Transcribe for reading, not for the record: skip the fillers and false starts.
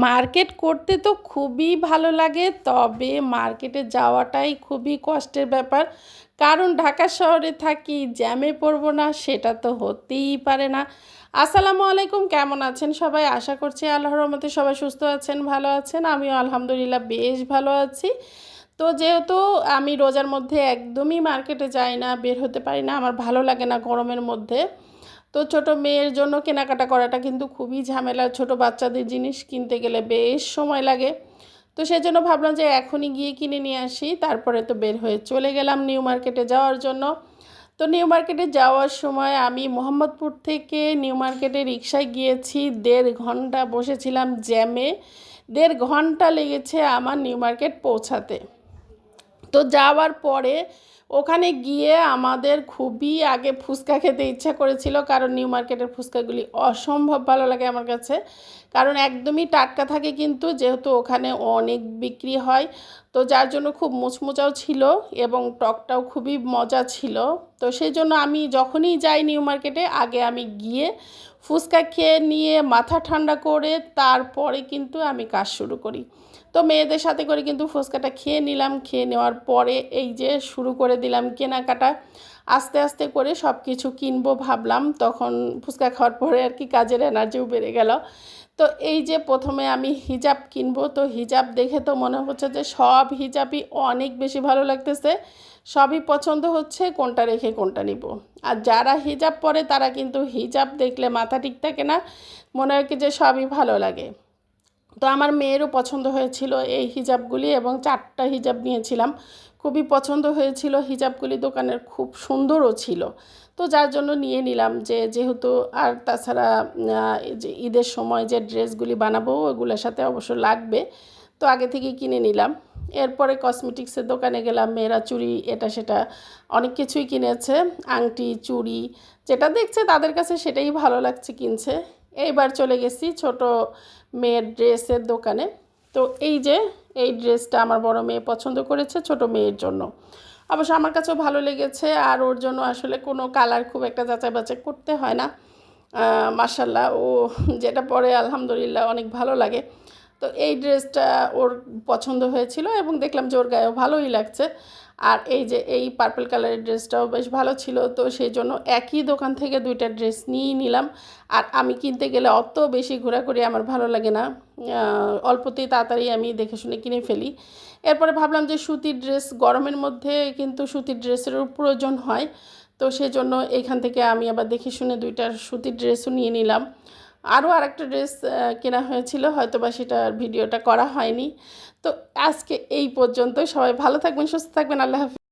Market করতে তো খুবই ভালো লাগে, তবে মার্কেটে যাওয়াটাই খুবই কষ্টের ব্যাপার। কারণ ঢাকা শহরে থাকি, জ্যামে পড়বো না সেটা তো হতেই পারে না। আসসালামু আলাইকুম, কেমন আছেন সবাই? আশা করছি আল্লাহর রহমতে সবাই সুস্থ আছেন, ভালো আছেন। আমিও আলহামদুলিল্লাহ বেশ ভালো আছি। তো যেহেতু আমি রোজার মধ্যে একদমই মার্কেটে যাই না, বের হতে পারি না, আমার ভালো লাগে না গরমের মধ্যে। তো ছোট মেয়ের জন্য কেনাকাটা করাটা কিন্তু খুবই ঝামেলা। ছোট বাচ্চাদের জিনিস কিনতে গেলে বেশ সময় লাগে। তো সেজন্য ভাবলাম যে এখনই গিয়ে কিনে নিয়ে আসি। তারপরে তো বের হয়ে চলে গেলাম নিউ মার্কেটে যাওয়ার জন্য। তো নিউ মার্কেটে যাওয়ার সময় আমি মোহাম্মদপুর থেকে নিউ মার্কেটে রিকশায় গিয়েছি, 1.5 ঘন্টা বসেছিলাম জ্যামে। 1.5 ঘন্টা লেগেছে আমার নিউ মার্কেট পৌঁছাতে। তো যাওয়ার পরে ওখানে গিয়ে আমাদের খুবই আগে ফুচকা খেতে ইচ্ছা করেছিল, কারণ নিউ মার্কেটের ফুচকাগুলি অসম্ভব ভালো লাগে আমার কাছে। কারণ একদমই টাটকা থাকে, কিন্তু যেহেতু ওখানে অনেক বিক্রি হয়, তো যার জন্য খুব মুচমুচাও ছিল এবং টকটাও খুবই মজা ছিল। তো সেই জন্য আমি যখনই যাই নিউ মার্কেটে, আগে আমি গিয়ে ফুচকা খেয়ে নিয়ে মাথা ঠান্ডা করে তারপরে কিন্তু আমি কাজ শুরু করি। তো মেয়েদের সাথে করে কিন্তু ফুচকাটা খেয়ে নিলাম। খেয়ে নেওয়ার পরে এই যে শুরু করে দিলাম কেনাকাটা। আস্তে আস্তে করে সব কিছু কিনবো ভাবলাম, তখন ফুচকা খাওয়ার পরে আর কি কাজের এনার্জিও বেড়ে গেল। তো এই যে প্রথমে আমি হিজাব কিনবো, তো হিজাব দেখে তো মনে হচ্ছে যে সব হিজাবই অনেক বেশি ভালো লাগতেছে। সবই পছন্দ হচ্ছে, কোনটা রেখে কোনটা নিব। আর যারা হিজাব পরে তারা কিন্তু হিজাব দেখলে মাথা ঠিক থাকে না, মনে হয় কি যে সবই ভালো লাগে। তো আমার মেয়েরও পছন্দ হয়েছিল এই হিজাবগুলি, এবং 4টা হিজাব নিয়েছিলাম। খুবই পছন্দ হয়েছিল হিজাবগুলি, দোকানের খুব সুন্দরও ছিল। তো যার জন্য নিয়ে নিলাম, যেহেতু আর তাছাড়া এই যে ঈদের সময় যে ড্রেসগুলি বানাবো ওগুলোর সাথে অবশ্য লাগবে, তো আগে থেকেই কিনে নিলাম। এরপরে কসমেটিক্সের দোকানে গেলাম, মেয়েরা চুড়ি এটা সেটা অনেক কিছুই কিনেছে, আংটি চুড়ি যেটা দেখছে তাদের কাছে সেটাই ভালো লাগছে কিনছে। এইবার চলে গেছি ছোট মেয়ের ড্রেসের দোকানে। তো এই যে এই ড্রেসটা আমার বড় মেয়ে পছন্দ করেছে ছোট মেয়ের জন্য, অবশ্য আমার কাছেও ভালো লেগেছে। আর ওর জন্য আসলে কোনো কালার খুব একটা যাচাই বাছাই করতে হয় না। মাশাল্লাহ, ও যেটা পরে আলহামদুলিল্লাহ অনেক ভালো লাগে। তো এই ড্রেসটা ওর পছন্দ হয়েছিল এবং দেখলাম যে ওর গায়েও ভালোই লাগছে। আর এই যে এই পার্পল কালারের ড্রেসটাও বেশ ভালো ছিল, তো সেই জন্য একই দোকান থেকে 2টা ড্রেস নিয়েই নিলাম। আর আমি কিনতে গেলে অত বেশি ঘোরাঘুরি আমার ভালো লাগে না, অল্পতেই তাড়াতাড়ি আমি দেখে শুনে কিনে ফেলি। এরপরে ভাবলাম যে সুতির ড্রেস গরমের মধ্যে কিন্তু সুতির ড্রেসেরও প্রয়োজন হয়, তো সেজন্য এইখান থেকে আমি আবার দেখে শুনে 2টা সুতির ড্রেসও নিয়ে নিলাম। আরও আরেকটা ড্রেস কেনা হয়েছিল, হয়তো বা সেটার ভিডিওটা করা হয়নি। তো আজকে এই পর্যন্ত, সবাই ভালো থাকবেন, সুস্থ থাকবেন, আল্লাহ হাফেজ।